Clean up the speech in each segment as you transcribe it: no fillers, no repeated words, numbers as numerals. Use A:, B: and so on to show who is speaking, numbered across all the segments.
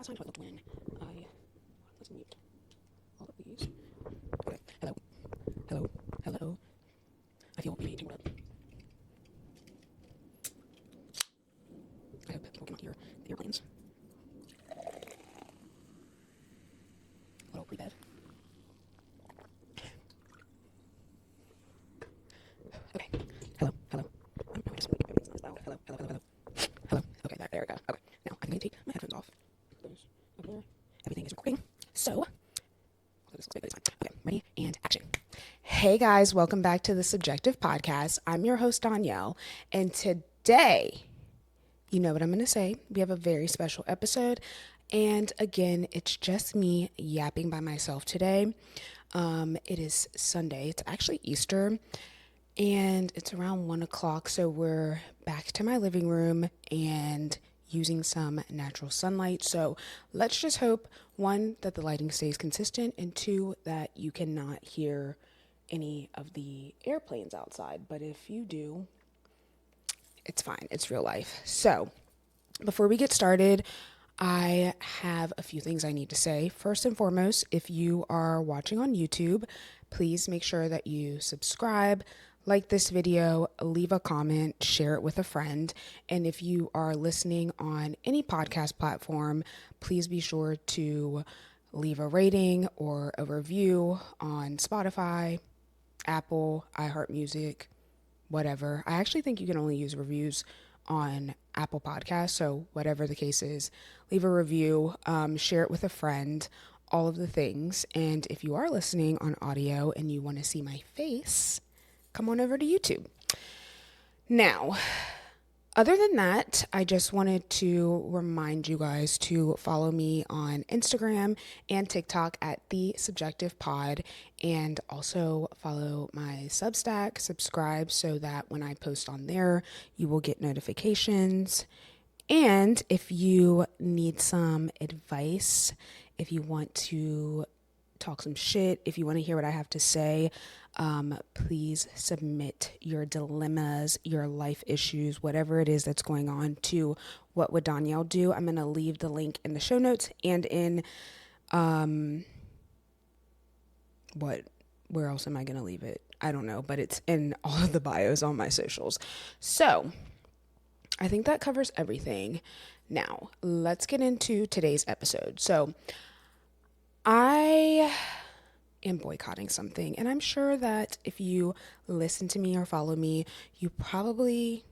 A: last time I looked when let's mute all of these. Okay, hello. I feel really tingled up. I hope people cannot hear the airplanes. A little pre-bed. Okay, hello. Hello. Okay, there we go. Okay, now I'm going to take my headphones off. Those over there. Everything is recording. So, this looks big, but it's fine. Okay, ready and action. Hey guys, welcome back to the Subjective Podcast. I'm your host, Danielle, and today, you know what I'm going to say. We have a very special episode, and again, it's just me yapping by myself today. It is Sunday. It's actually Easter, and it's around 1 o'clock, so we're back to my living room and using some natural sunlight. So let's just hope, one, that the lighting stays consistent, and two, that you cannot hear any of the airplanes outside. But if you do, it's fine. It's real life. So before we get started, I have a few things I need to say. First and foremost, if you are watching on YouTube, please make sure that you subscribe, like this video, leave a comment, share it with a friend. And if you are listening on any podcast platform, please be sure to leave a rating or a review on Spotify, Apple, iHeartMusic, whatever. I actually think you can only use reviews on Apple Podcasts, so whatever the case is, leave a review, share it with a friend, all of the things. And if you are listening on audio and you want to see my face, come on over to YouTube. Now, other than that, I just wanted to remind you guys to follow me on Instagram and TikTok at The Subjective Pod, and also follow my Substack, subscribe so that when I post on there, you will get notifications. And if you need some advice, if you want to talk some shit, if you want to hear what I have to say, please submit your dilemmas, your life issues, whatever it is that's going on, to What Would Danielle Do? I'm going to leave the link in the show notes and in, where else am I going to leave it? I don't know, but it's in all of the bios on my socials. So I think that covers everything. Now, let's get into today's episode. So I am boycotting something, and I'm sure that if you listen to me or follow me, you probably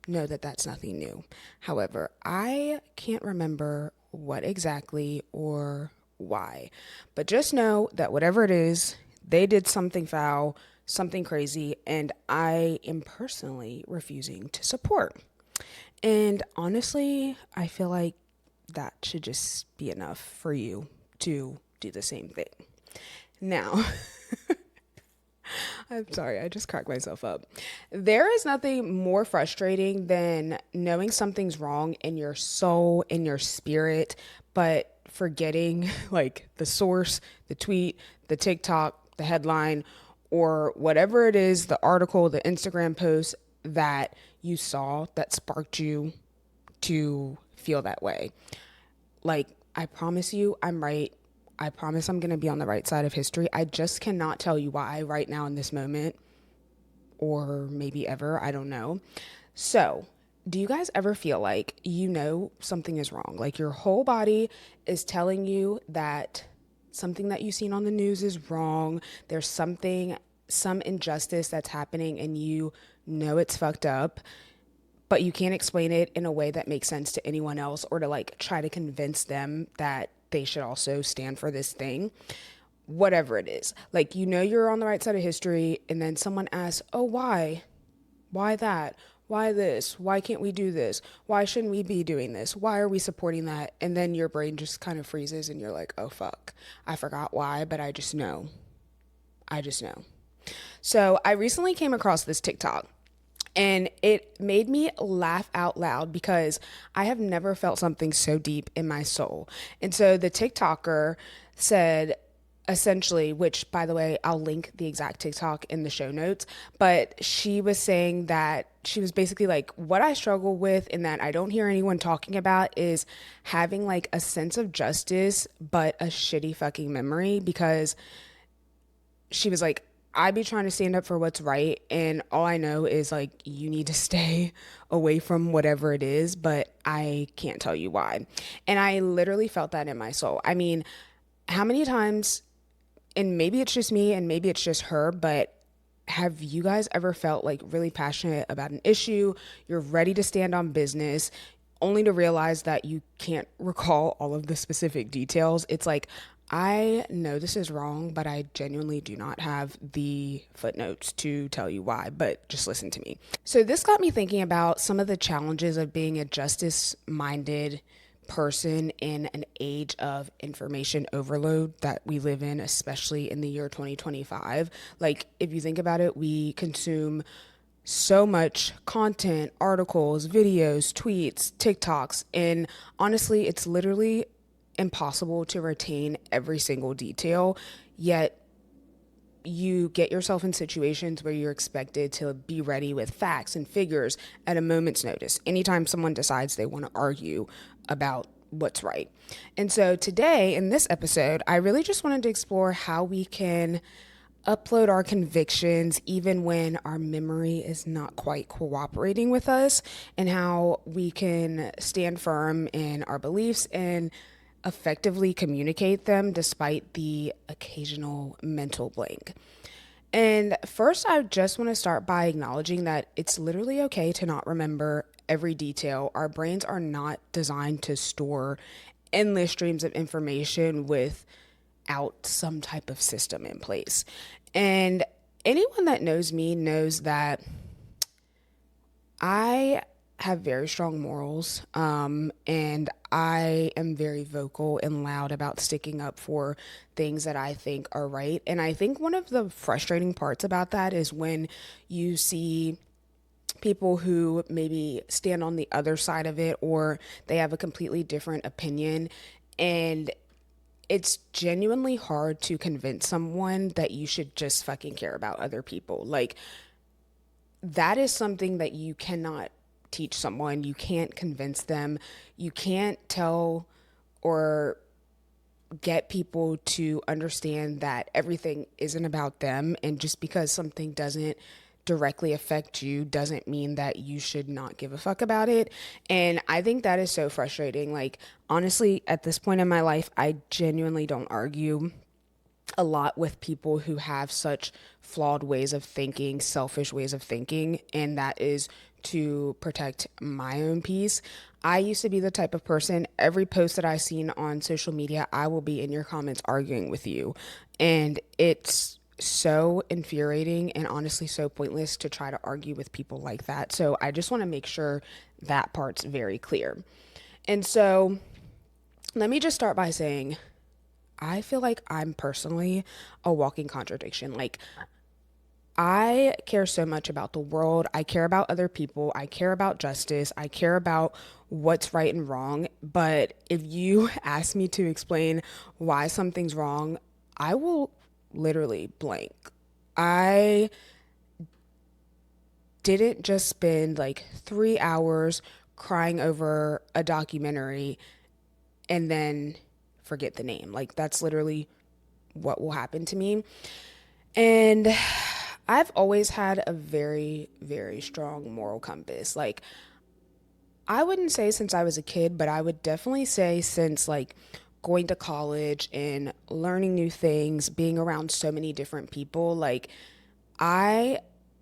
A: know that that's nothing new. However, I can't remember what exactly or why, but just know that whatever it is, they did something foul, something crazy, and I am personally refusing to support. And honestly, I feel like that should just be enough for you to do the same thing. Now, I'm sorry, I just cracked myself up. There is nothing more frustrating than knowing something's wrong in your soul, in your spirit, but forgetting like the source, the tweet, the TikTok, the headline, or whatever it is, the article, the Instagram post that you saw that sparked you to feel that way. Like, I promise you, I'm right. I promise I'm going to be on the right side of history. I just cannot tell you why right now in this moment, or maybe ever, I don't know. So, do you guys ever feel like you know something is wrong? Like your whole body is telling you that something that you've seen on the news is wrong. There's some injustice that's happening, and you know it's fucked up, but you can't explain it in a way that makes sense to anyone else, or to like try to convince them that they should also stand for this thing, whatever it is. Like, you know, you're on the right side of history, and then someone asks, oh, why that? Why this? Why can't we do this? Why shouldn't we be doing this? Why are we supporting that? And then your brain just kind of freezes and you're like, oh fuck, I forgot why, but I just know. So I recently came across this TikTok, and it made me laugh out loud because I have never felt something so deep in my soul. And so the TikToker said, essentially, which by the way, I'll link the exact TikTok in the show notes, but she was saying that she was basically like, what I struggle with and that I don't hear anyone talking about is having like a sense of justice, but a shitty fucking memory. Because she was like, I be trying to stand up for what's right, and all I know is like you need to stay away from whatever it is, but I can't tell you why. And I literally felt that in my soul. I mean, how many times, and maybe it's just me and maybe it's just her, but have you guys ever felt like really passionate about an issue? You're ready to stand on business, only to realize that you can't recall all of the specific details. It's like, I know this is wrong, but I genuinely do not have the footnotes to tell you why, but just listen to me. So, this got me thinking about some of the challenges of being a justice minded person in an age of information overload that we live in, especially in the year 2025. Like, if you think about it, we consume so much content, articles, videos, tweets, TikToks, and honestly, it's literally impossible to retain every single detail. Yet you get yourself in situations where you're expected to be ready with facts and figures at a moment's notice anytime someone decides they want to argue about what's right. And so today in this episode, I really just wanted to explore how we can upload our convictions even when our memory is not quite cooperating with us, and how we can stand firm in our beliefs and effectively communicate them despite the occasional mental blank. And first, I just want to start by acknowledging that it's literally okay to not remember every detail. Our brains are not designed to store endless streams of information without some type of system in place. And anyone that knows me knows that I have very strong morals, and I am very vocal and loud about sticking up for things that I think are right. And I think one of the frustrating parts about that is when you see people who maybe stand on the other side of it, or they have a completely different opinion, and it's genuinely hard to convince someone that you should just fucking care about other people. Like, that is something that you cannot teach someone. You can't convince them. You can't tell or get people to understand that everything isn't about them. And just because something doesn't directly affect you doesn't mean that you should not give a fuck about it. And I think that is so frustrating. Like, honestly, at this point in my life, I genuinely don't argue a lot with people who have such flawed ways of thinking, selfish ways of thinking, and that is to protect my own peace. I used to be the type of person, every post that I seen on social media, I will be in your comments arguing with you. And it's so infuriating and honestly so pointless to try to argue with people like that. So I just want to make sure that part's very clear. And so let me just start by saying, I feel like I'm personally a walking contradiction. Like, I care so much about the world. I care about other people. I care about justice. I care about what's right and wrong. But if you ask me to explain why something's wrong, I will literally blank. I didn't just spend like 3 hours crying over a documentary and then forget the name. Like, that's literally what will happen to me. And I've always had a very, very strong moral compass. Like, I wouldn't say since I was a kid, but I would definitely say since like going to college and learning new things, being around so many different people. Like, I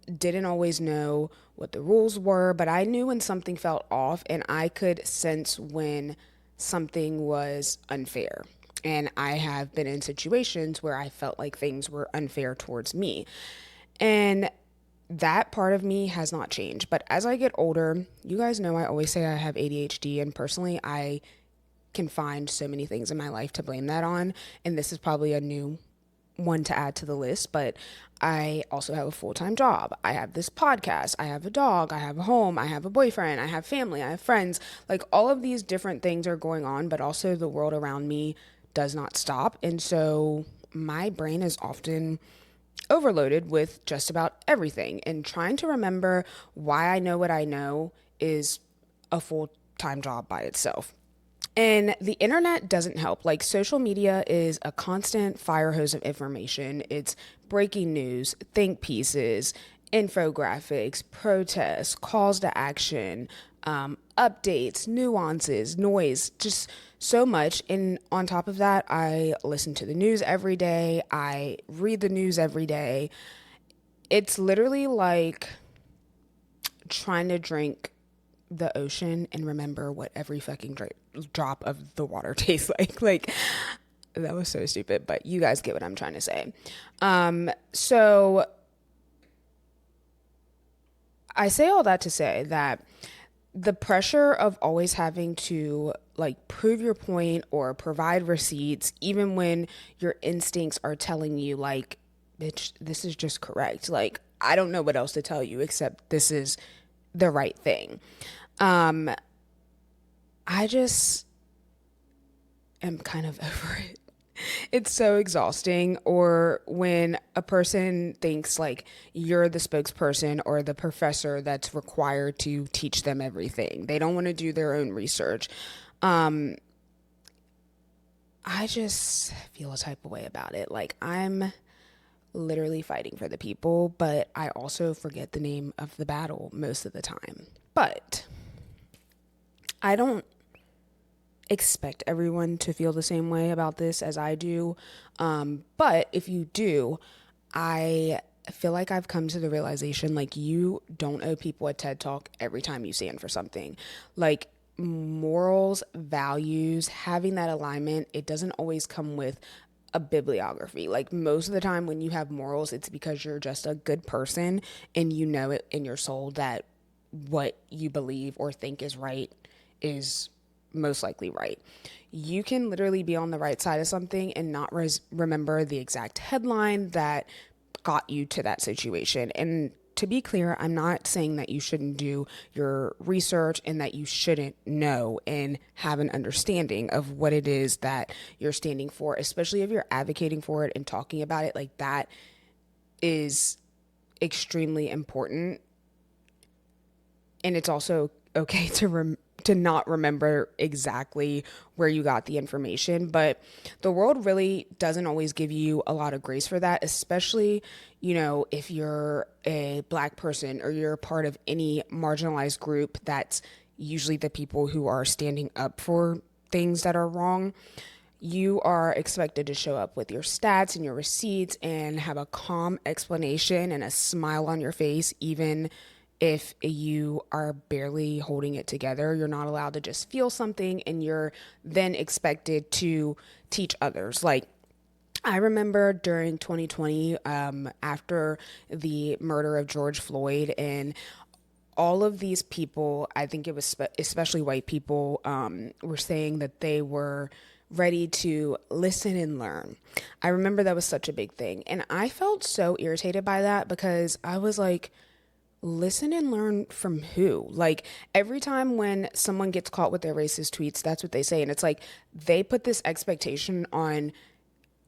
A: didn't always know what the rules were, but I knew when something felt off, and I could sense when something was unfair. And I have been in situations where I felt like things were unfair towards me. And that part of me has not changed. But as I get older, you guys know I always say I have ADHD, and personally, I can find so many things in my life to blame that on. And this is probably a new one to add to the list, but I also have a full-time job. I have this podcast. I have a dog. I have a home. I have a boyfriend. I have family. I have friends. Like, all of these different things are going on, but also the world around me does not stop. And so my brain is often overloaded with just about everything, and trying to remember why I know what I know is a full-time job by itself. And the internet doesn't help. Like, social media is a constant fire hose of information. It's breaking news, think pieces, infographics, protests, calls to action, updates, nuances, noise, just so much. And on top of that, I listen to the news every day. I read the news every day. It's literally like trying to drink the ocean and remember what every fucking drop of the water tastes like. Like, that was so stupid, but you guys get what I'm trying to say. So I say all that to say that the pressure of always having to like prove your point or provide receipts, even when your instincts are telling you like, bitch, this is just correct. Like, I don't know what else to tell you except this is the right thing. I just am kind of over it. It's so exhausting. Or when a person thinks like you're the spokesperson or the professor that's required to teach them everything, they don't want to do their own research. I just feel a type of way about it. Like, I'm literally fighting for the people, but I also forget the name of the battle most of the time. But I don't expect everyone to feel the same way about this as I do. But if you do, I feel like I've come to the realization, like, you don't owe people a TED Talk every time you stand for something. Like, morals, values, having that alignment, it doesn't always come with a bibliography. Like, most of the time when you have morals, it's because you're just a good person and you know it in your soul that what you believe or think is right is most likely right. You can literally be on the right side of something and not remember the exact headline that got you to that situation. And to be clear, I'm not saying that you shouldn't do your research and that you shouldn't know and have an understanding of what it is that you're standing for, especially if you're advocating for it and talking about it. Like, that is extremely important. And it's also okay to not remember exactly where you got the information, but the world really doesn't always give you a lot of grace for that, especially, if you're a Black person or you're a part of any marginalized group. That's usually the people who are standing up for things that are wrong. You are expected to show up with your stats and your receipts and have a calm explanation and a smile on your face, even if you are barely holding it together. You're not allowed to just feel something, and you're then expected to teach others. Like, I remember during 2020, after the murder of George Floyd, and all of these people, I think it was especially white people, were saying that they were ready to listen and learn. I remember that was such a big thing. And I felt so irritated by that because I was like, listen and learn from who? Like, every time when someone gets caught with their racist tweets, that's what they say. And it's like they put this expectation on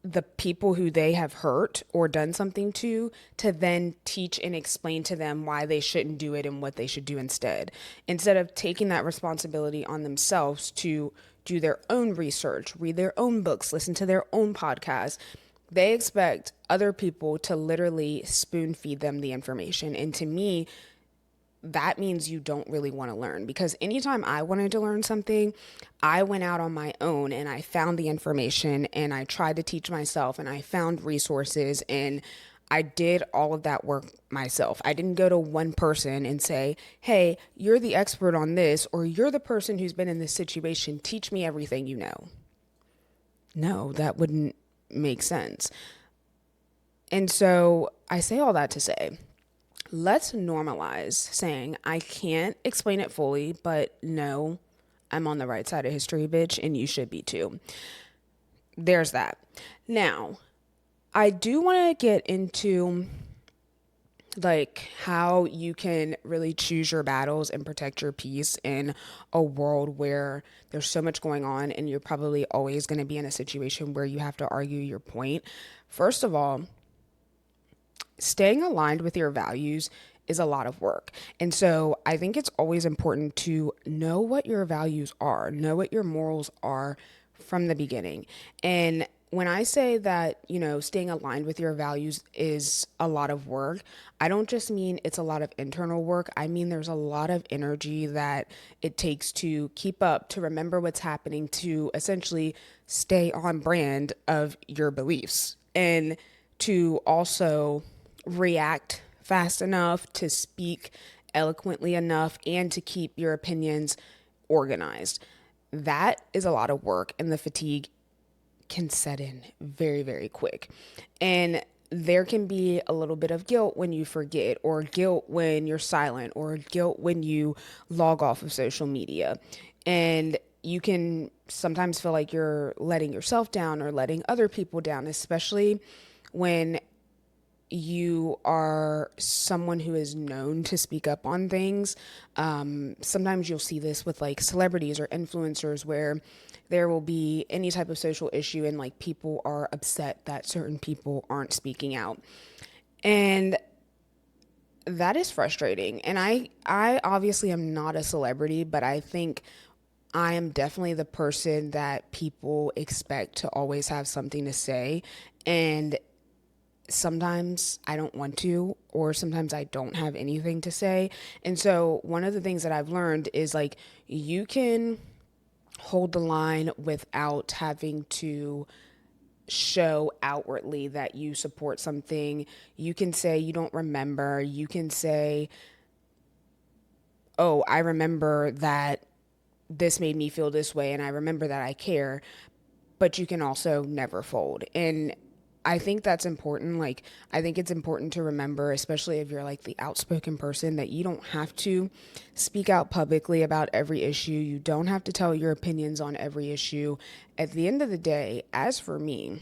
A: the people who they have hurt or done something to then teach and explain to them why they shouldn't do it and what they should do instead of taking that responsibility on themselves to do their own research, read their own books, listen to their own podcasts. They expect other people to literally spoon feed them the information. And to me, that means you don't really want to learn, because anytime I wanted to learn something, I went out on my own and I found the information and I tried to teach myself and I found resources and I did all of that work myself. I didn't go to one person and say, hey, you're the expert on this, or you're the person who's been in this situation. Teach me everything you know. No, that wouldn't make sense. And so I say all that to say, let's normalize saying, I can't explain it fully, but no, I'm on the right side of history, bitch, and you should be too. There's that. Now, I do want to get into like how you can really choose your battles and protect your peace in a world where there's so much going on and you're probably always going to be in a situation where you have to argue your point. First of all, staying aligned with your values is a lot of work. And so I think it's always important to know what your values are, know what your morals are from the beginning. And when I say that, staying aligned with your values is a lot of work, I don't just mean it's a lot of internal work. I mean, there's a lot of energy that it takes to keep up, to remember what's happening, to essentially stay on brand of your beliefs, and to also react fast enough, to speak eloquently enough, and to keep your opinions organized. That is a lot of work, and the fatigue can set in very, very quick. And there can be a little bit of guilt when you forget, or guilt when you're silent, or guilt when you log off of social media. And you can sometimes feel like you're letting yourself down or letting other people down, especially when you are someone who is known to speak up on things. Sometimes you'll see this with like celebrities or influencers where there will be any type of social issue and like people are upset that certain people aren't speaking out. And that is frustrating. And I obviously am not a celebrity, but I think I am definitely the person that people expect to always have something to say. And sometimes I don't want to, or sometimes I don't have anything to say. And so one of the things that I've learned is like you can hold the line without having to show outwardly that you support something. You can say you don't remember. You can say, oh, I remember that this made me feel this way and I remember that I care, but you can also never fold. And I think that's important. Like, I think it's important to remember, especially if you're like the outspoken person, that you don't have to speak out publicly about every issue. You don't have to tell your opinions on every issue. At the end of the day, as for me,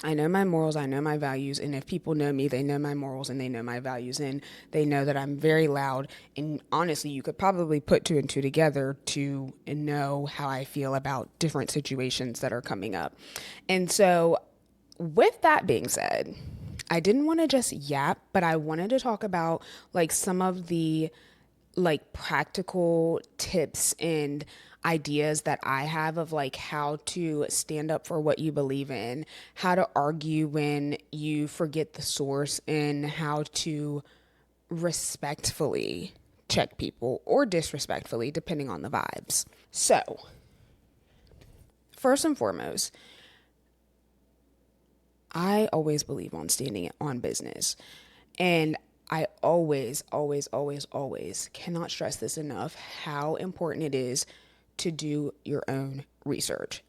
A: I know my morals, I know my values, and if people know me, they know my morals and they know my values, and they know that I'm very loud. And honestly, you could probably put two and two together to know how I feel about different situations that are coming up. And so, with that being said, I didn't want to just yap, but I wanted to talk about like some of the like practical tips and ideas that I have of like how to stand up for what you believe in, how to argue when you forget the source, and how to respectfully check people or disrespectfully, depending on the vibes. So, first and foremost, I always believe on standing on business. And I always, always, always, always cannot stress this enough how important it is to do your own research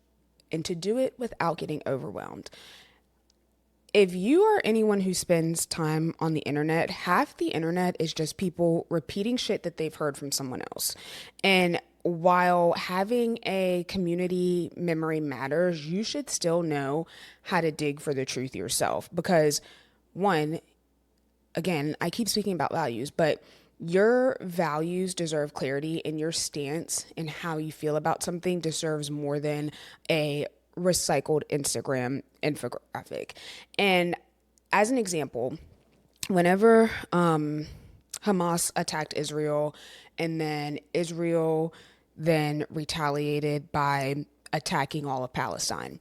A: and to do it without getting overwhelmed. If you are anyone who spends time on the internet, half the internet is just people repeating shit that they've heard from someone else. And while having a community memory matters, you should still know how to dig for the truth yourself. Because, one, again, I keep speaking about values, but your values deserve clarity, and your stance and how you feel about something deserves more than a recycled Instagram infographic. And as an example, whenever Hamas attacked Israel, and then Israel then retaliated by attacking all of Palestine.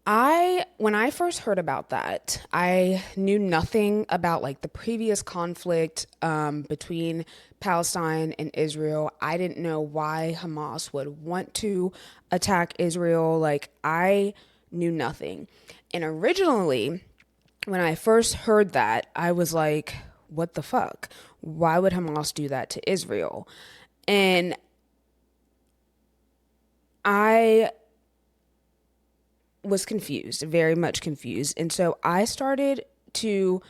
A: When I first heard about that, I knew nothing about like the previous conflict between Palestine and Israel. I didn't know why Hamas would want to attack Israel. Like, I knew nothing. And originally, when I first heard that, I was like, what the fuck? Why would Hamas do that to Israel? And I was confused, very much confused. And so I started to,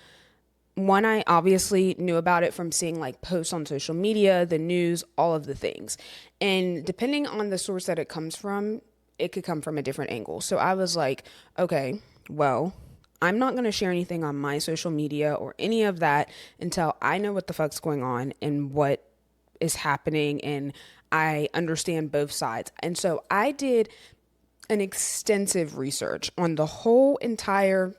A: one, I obviously knew about it from seeing like posts on social media, the news, all of the things. And depending on the source that it comes from, it could come from a different angle. So I was like, okay, well, I'm not going to share anything on my social media or any of that until I know what the fuck's going on and what is happening and I understand both sides. And so I did an extensive research on the whole entire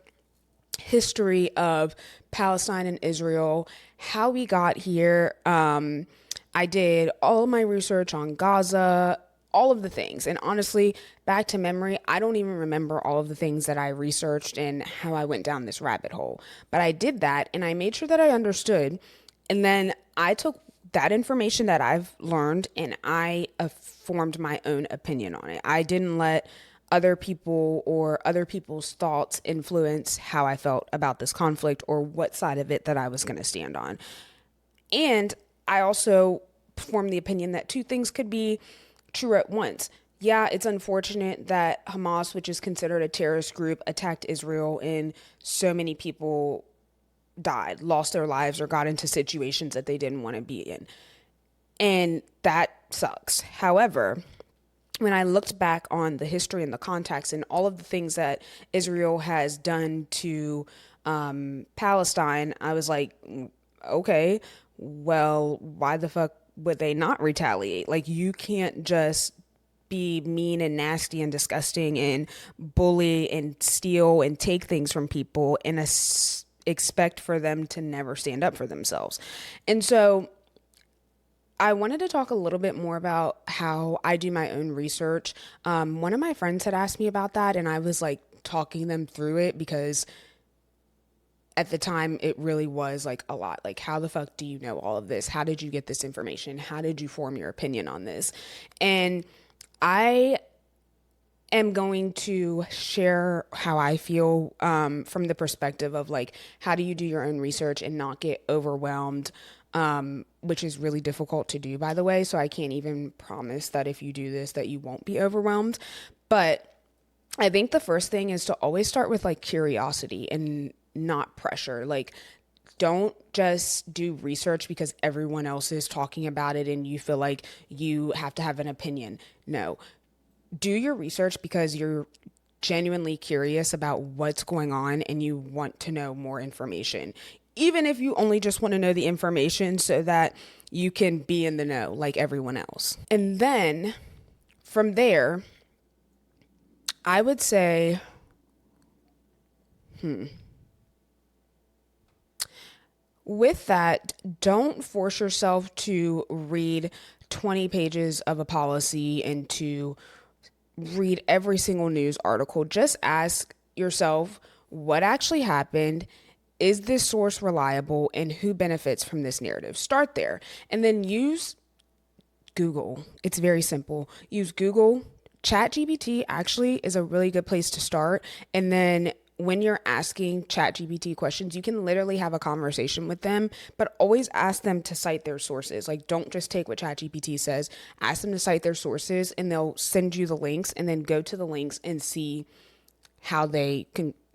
A: history of Palestine and Israel, how we got here. I did all of my research on Gaza, all of the things. And honestly, back to memory, I don't even remember all of the things that I researched and how I went down this rabbit hole. But I did that and I made sure that I understood. And then I took that information that I've learned and I formed my own opinion on it. I didn't let other people or other people's thoughts influence how I felt about this conflict or what side of it that I was going to stand on. And I also formed the opinion that two things could be true at once. Yeah, it's unfortunate that Hamas, which is considered a terrorist group, attacked Israel and so many people died, lost their lives, or got into situations that they didn't want to be in. And that sucks. However, when I looked back on the history and the context and all of the things that Israel has done to Palestine, I was like, okay, well, why the fuck would they not retaliate? Like, you can't just be mean and nasty and disgusting and bully and steal and take things from people and expect for them to never stand up for themselves. And so I wanted to talk a little bit more about how I do my own research. One of my friends had asked me about that, and I was like talking them through it because at the time it really was like a lot. Like, how the fuck do you know all of this? How did you get this information? How did you form your opinion on this? And I am going to share how I feel from the perspective of like, how do you do your own research and not get overwhelmed, which is really difficult to do, by the way. So I can't even promise that if you do this that you won't be overwhelmed. But I think the first thing is to always start with like curiosity and not pressure. Like, don't just do research because everyone else is talking about it and you feel like you have to have an opinion. No, do your research because you're genuinely curious about what's going on and you want to know more information. Even if you only just want to know the information so that you can be in the know like everyone else. And then from there, I would say, with that, don't force yourself to read 20 pages of a policy and to read every single news article. Just ask yourself what actually happened. Is this source reliable and who benefits from this narrative? Start there and then use Google. It's very simple. Use Google. ChatGPT actually is a really good place to start. And then when you're asking ChatGPT questions, you can literally have a conversation with them, but always ask them to cite their sources. Like, don't just take what ChatGPT says. Ask them to cite their sources and they'll send you the links, and then go to the links and see how they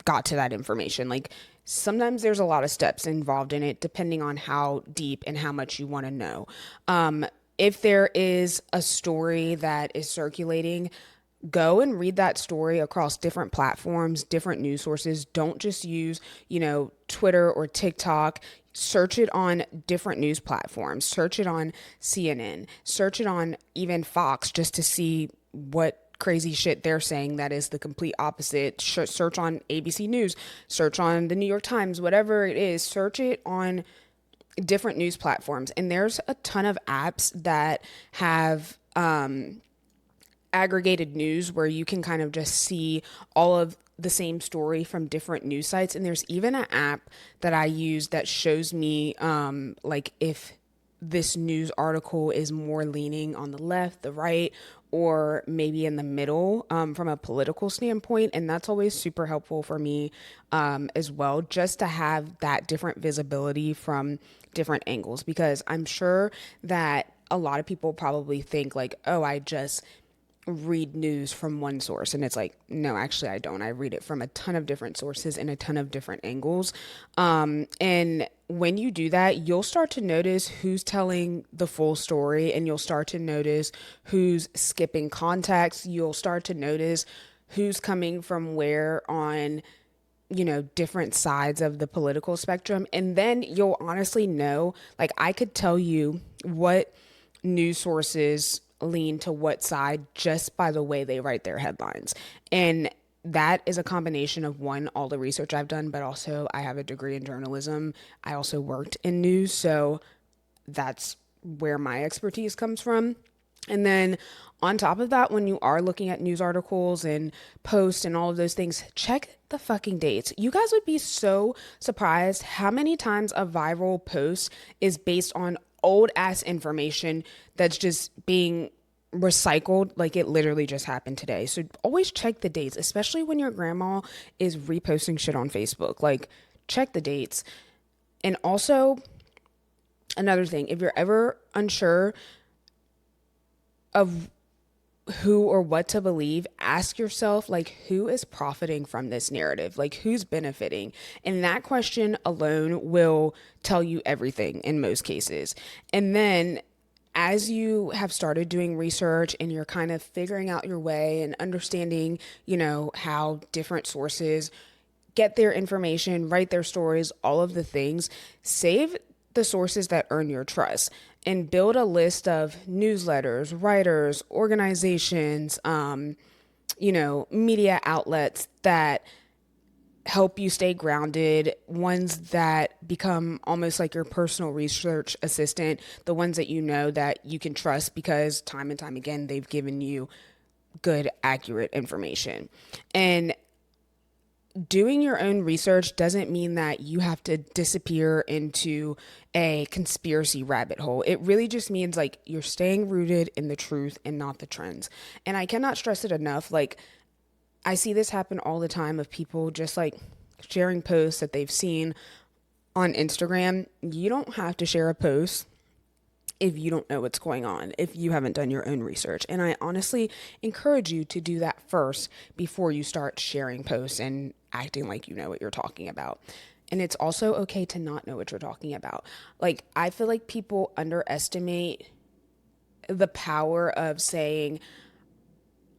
A: got to that information. Like, sometimes there's a lot of steps involved in it, depending on how deep and how much you want to know. If there is a story that is circulating, go and read that story across different platforms, different news sources. Don't just use, Twitter or TikTok. Search it on different news platforms. Search it on CNN. Search it on even Fox just to see what crazy shit they're saying that is the complete opposite. Search on ABC News. Search on the New York Times, whatever it is. Search it on different news platforms. And there's a ton of apps that have aggregated news where you can kind of just see all of the same story from different news sites. And there's even an app that I use that shows me like if this news article is more leaning on the left, the right, or maybe in the middle from a political standpoint. And that's always super helpful for me as well, just to have that different visibility from different angles, because I'm sure that a lot of people probably think like, oh, I just read news from one source. And it's like, no, actually I don't. I read it from a ton of different sources and a ton of different angles. And when you do that, you'll start to notice who's telling the full story, and you'll start to notice who's skipping context. You'll start to notice who's coming from where on different sides of the political spectrum. And then you'll honestly know, like, I could tell you what news sources lean to what side just by the way they write their headlines. And that is a combination of one, all the research I've done, but also I have a degree in journalism. I also worked in news. So that's where my expertise comes from. And then on top of that, when you are looking at news articles and posts and all of those things, check the fucking dates. You guys would be so surprised how many times a viral post is based on old ass information that's just being recycled, like it literally just happened today. So always check the dates, especially when your grandma is reposting shit on Facebook. Like, check the dates. And also, another thing, if you're ever unsure of who or what to believe, ask yourself, like, who is profiting from this narrative? Like, who's benefiting? And that question alone will tell you everything in most cases. And then as you have started doing research and you're kind of figuring out your way and understanding, how different sources get their information, write their stories, all of the things, save the sources that earn your trust and build a list of newsletters, writers, organizations, media outlets that help you stay grounded, ones that become almost like your personal research assistant, the ones that that you can trust because time and time again, they've given you good, accurate information. And doing your own research doesn't mean that you have to disappear into a conspiracy rabbit hole. It really just means like you're staying rooted in the truth and not the trends. And I cannot stress it enough. Like, I see this happen all the time of people just like sharing posts that they've seen on Instagram. You don't have to share a post if you don't know what's going on, if you haven't done your own research. And I honestly encourage you to do that first before you start sharing posts and acting like you know what you're talking about. And it's also okay to not know what you're talking about. Like, I feel like people underestimate the power of saying,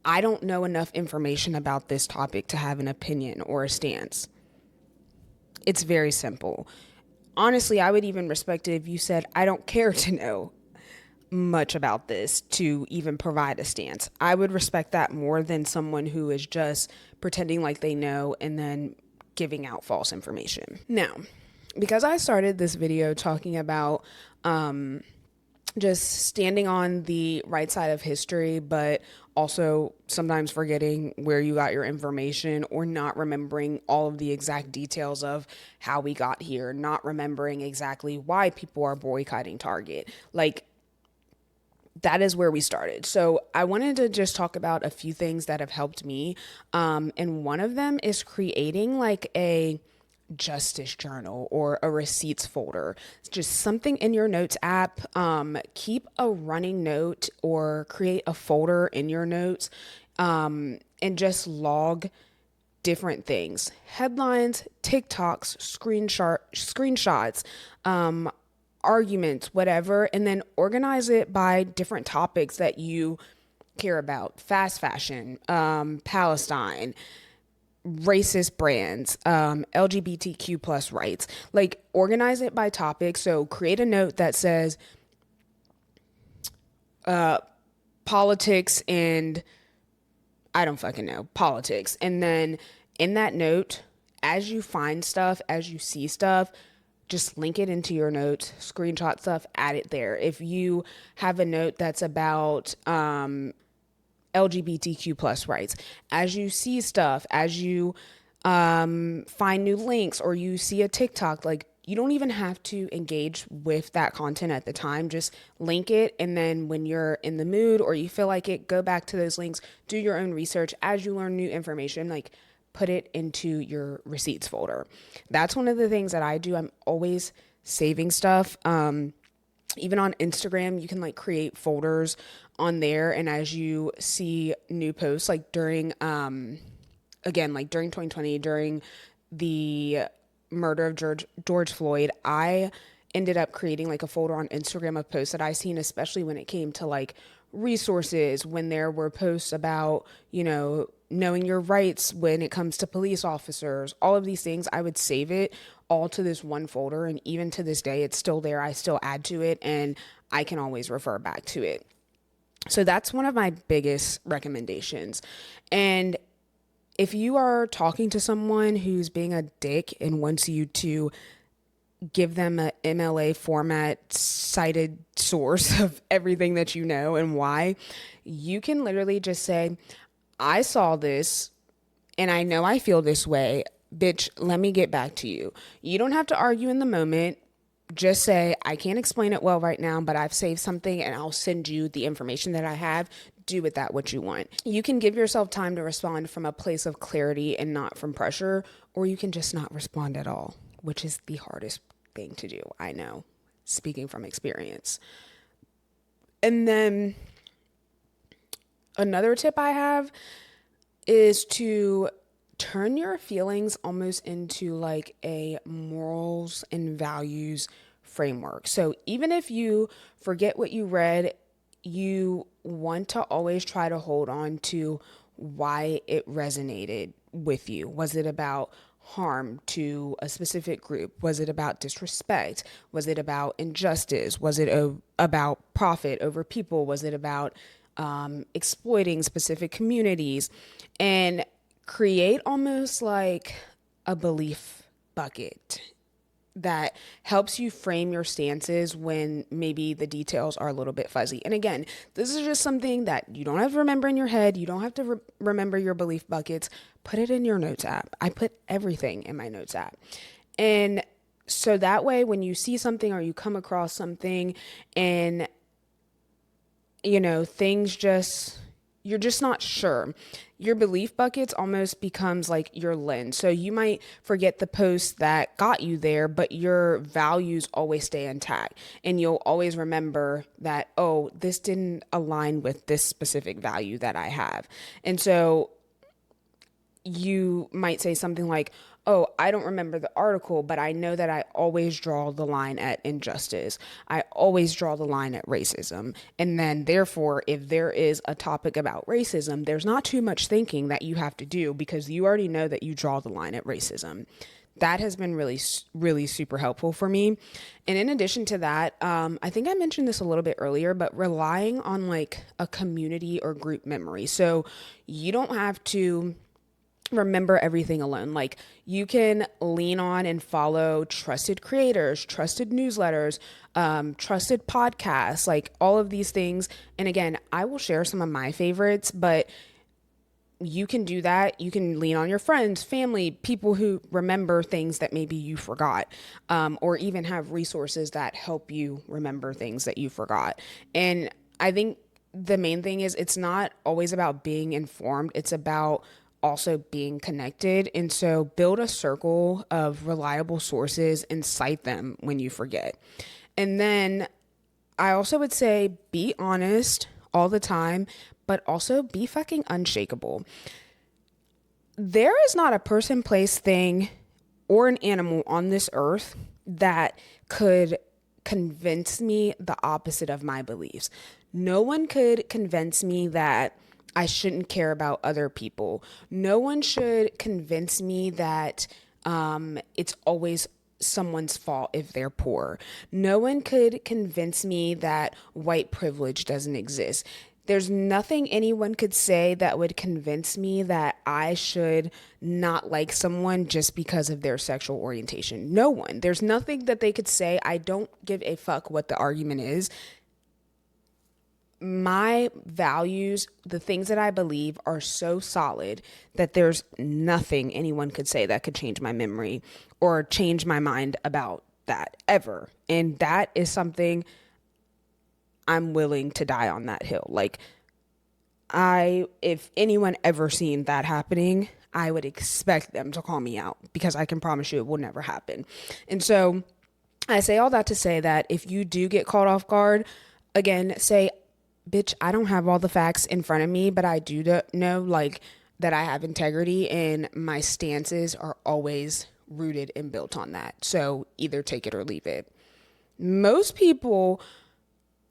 A: I don't know enough information about this topic to have an opinion or a stance. It's very simple. Honestly, I would even respect it if you said, I don't care to know much about this to even provide a stance. I would respect that more than someone who is just pretending like they know and then giving out false information. Now, because I started this video talking about just standing on the right side of history, but also sometimes forgetting where you got your information or not remembering all of the exact details of how we got here, not remembering exactly why people are boycotting Target. Like, that is where we started. So I wanted to just talk about a few things that have helped me. And one of them is creating like a justice journal or a receipts folder. It's just something in your notes app. Keep a running note or create a folder in your notes and just log different things, headlines, TikToks, screenshots, arguments, whatever, and then organize it by different topics that you care about. Fast fashion, Palestine, racist brands, LGBTQ plus rights. Like, organize it by topic. So create a note that says politics and I don't fucking know, politics. And then in that note, as you find stuff, as you see stuff, just link it into your notes, screenshot stuff, add it there. If you have a note that's about LGBTQ plus rights, as you see stuff, as you find new links or you see a TikTok, like, you don't even have to engage with that content at the time. Just link it. And then when you're in the mood or you feel like it, go back to those links, do your own research. As you learn new information, like, put it into your receipts folder. That's one of the things that I do. I'm always saving stuff. Even on Instagram, you can like create folders on there. And as you see new posts, like during, again, like during 2020, during the murder of George Floyd, I ended up creating like a folder on Instagram of posts that I seen, especially when it came to like resources, when there were posts about, knowing your rights when it comes to police officers, all of these things. I would save it all to this one folder. And even to this day, it's still there. I still add to it and I can always refer back to it. So that's one of my biggest recommendations. And if you are talking to someone who's being a dick and wants you to give them a MLA format cited source of everything that you know and why, you can literally just say, I saw this and I know I feel this way. Bitch, let me get back to you. You don't have to argue in the moment. Just say, I can't explain it well right now, but I've saved something and I'll send you the information that I have. Do with that what you want. You can give yourself time to respond from a place of clarity and not from pressure, or you can just not respond at all, which is the hardest thing to do. I know, speaking from experience. And then another tip I have is to turn your feelings almost into like a morals and values framework. So even if you forget what you read, you want to always try to hold on to why it resonated with you. Was it about harm to a specific group? Was it about disrespect? Was it about injustice? Was it about profit over people? Was it about exploiting specific communities? And create almost like a belief bucket that helps you frame your stances when maybe the details are a little bit fuzzy. And again, this is just something that you don't have to remember in your head. You don't have to remember your belief buckets. Put it in your notes app. I put everything in my notes app. And so that way, when you see something or you come across something and, things you're just not sure, your belief buckets almost becomes like your lens. So you might forget the post that got you there, but your values always stay intact. And you'll always remember that, oh, this didn't align with this specific value that I have. And so you might say something like, oh, I don't remember the article, but I know that I always draw the line at injustice. I always draw the line at racism. And then therefore, if there is a topic about racism, there's not too much thinking that you have to do because you already know that you draw the line at racism. That has been really, really super helpful for me. And in addition to that, I think I mentioned this a little bit earlier, but relying on like a community or group memory. So you don't have to remember everything alone. Like you can lean on and follow trusted creators, trusted newsletters, trusted podcasts, like all of these things. And again, I will share some of my favorites, but you can do that. You can lean on your friends, family, people who remember things that maybe you forgot, or even have resources that help you remember things that you forgot. And I think the main thing is it's not always about being informed. It's about also being connected. And so build a circle of reliable sources and cite them when you forget. And then I also would say be honest all the time, but also be fucking unshakable. There is not a person, place, thing, or an animal on this earth that could convince me the opposite of my beliefs. No one could convince me that I shouldn't care about other people. No one should convince me that it's always someone's fault if they're poor. No one could convince me that white privilege doesn't exist. There's nothing anyone could say that would convince me that I should not like someone just because of their sexual orientation. No one. There's nothing that they could say. I don't give a fuck what the argument is. My values, the things that I believe, are so solid that there's nothing anyone could say that could change my memory or change my mind about that ever. And that is something I'm willing to die on that hill. Like, if anyone ever seen that happening, I would expect them to call me out because I can promise you it will never happen. And so I say all that to say that if you do get caught off guard, again, say, bitch, I don't have all the facts in front of me, but I do know like that I have integrity and my stances are always rooted and built on that. So either take it or leave it. Most people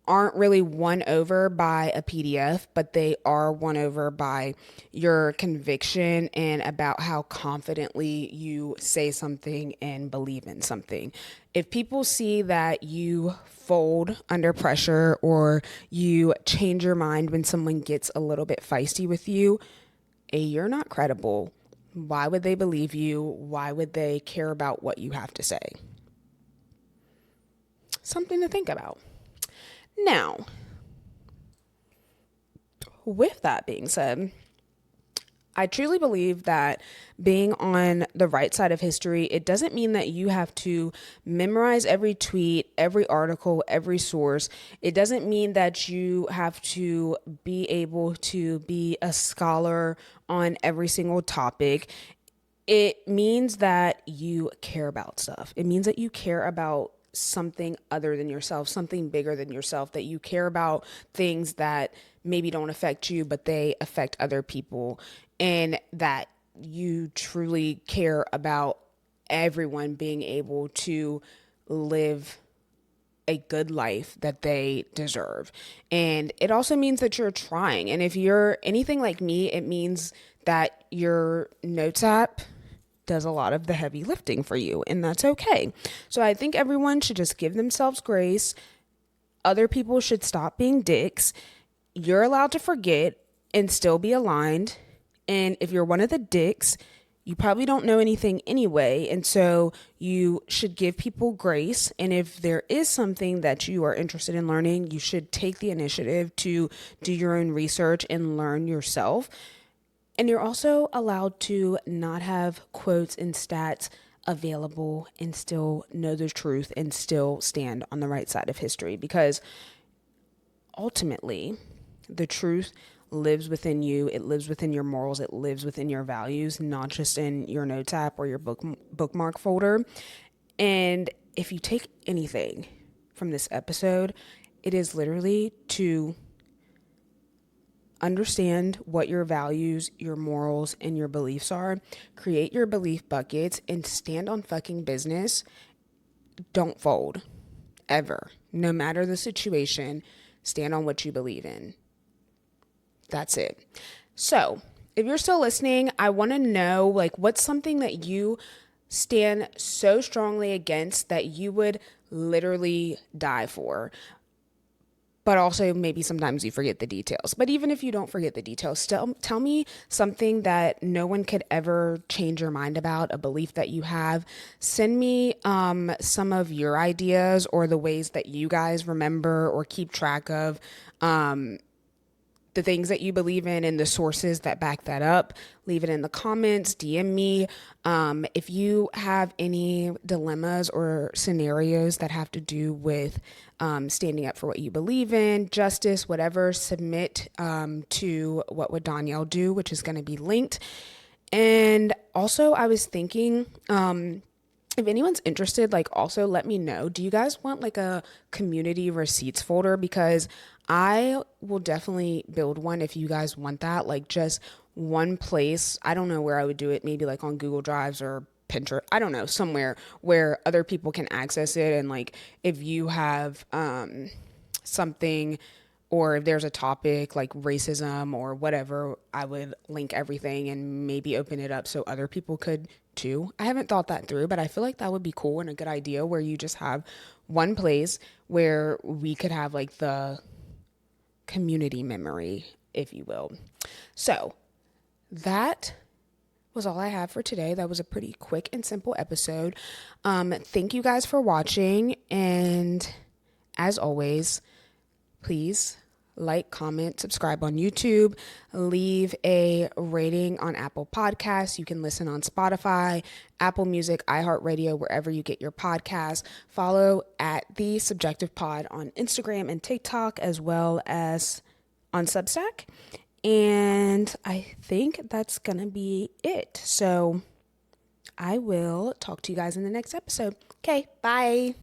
A: aren't really won over by a PDF, but they are won over by your conviction and about how confidently you say something and believe in something. If people see that you fold under pressure or you change your mind when someone gets a little bit feisty with you, you're not credible. Why would they believe you? Why would they care about what you have to say? Something to think about. Now, with that being said, I truly believe that being on the right side of history, it doesn't mean that you have to memorize every tweet, every article, every source. It doesn't mean that you have to be able to be a scholar on every single topic. It means that you care about stuff. It means that you care about something other than yourself, something bigger than yourself, that you care about things that maybe don't affect you, but they affect other people, and that you truly care about everyone being able to live a good life that they deserve. And it also means that you're trying. And if you're anything like me, it means that your notes app does a lot of the heavy lifting for you, and that's okay. So I think everyone should just give themselves grace. Other people should stop being dicks. You're allowed to forget and still be aligned. And if you're one of the dicks, you probably don't know anything anyway. And so you should give people grace. And if there is something that you are interested in learning, you should take the initiative to do your own research and learn yourself. And you're also allowed to not have quotes and stats available and still know the truth and still stand on the right side of history, because ultimately the truth lives within you. It lives within your morals. It lives within your values, not just in your notes app or your bookmark folder. And if you take anything from this episode, it is literally to understand what your values, your morals, and your beliefs are. Create your belief buckets and stand on fucking business. Don't fold. Ever. No matter the situation, stand on what you believe in. That's it. So, if you're still listening, I want to know, what's something that you stand so strongly against that you would literally die for? But also maybe sometimes you forget the details. But even if you don't forget the details, still tell me something that no one could ever change your mind about, a belief that you have. Send me some of your ideas or the ways that you guys remember or keep track of the things that you believe in and the sources that back that up. Leave it in the comments, DM me. If you have any dilemmas or scenarios that have to do with standing up for what you believe in, justice, whatever, submit to What Would Danielle Do, which is going to be linked. And also I was thinking, if anyone's interested, also let me know. Do you guys want a community receipts folder? Because I will definitely build one if you guys want that. Just one place. I don't know where I would do it. Maybe on Google Drives or Pinterest. I don't know, somewhere where other people can access it. And if you have something, or if there's a topic like racism or whatever, I would link everything and maybe open it up so other people could too. I haven't thought that through, but I feel like that would be cool and a good idea, where you just have one place where we could have the community memory, if you will. So that was all I have for today. That was a pretty quick and simple episode. Thank you guys for watching. And as always, please comment, subscribe on YouTube, leave a rating on Apple Podcasts. You can listen on Spotify, Apple Music, iHeartRadio, wherever you get your podcasts. Follow at The Subjective Pod on Instagram and TikTok, as well as on Substack. And I think that's going to be it. So I will talk to you guys in the next episode. Okay, bye.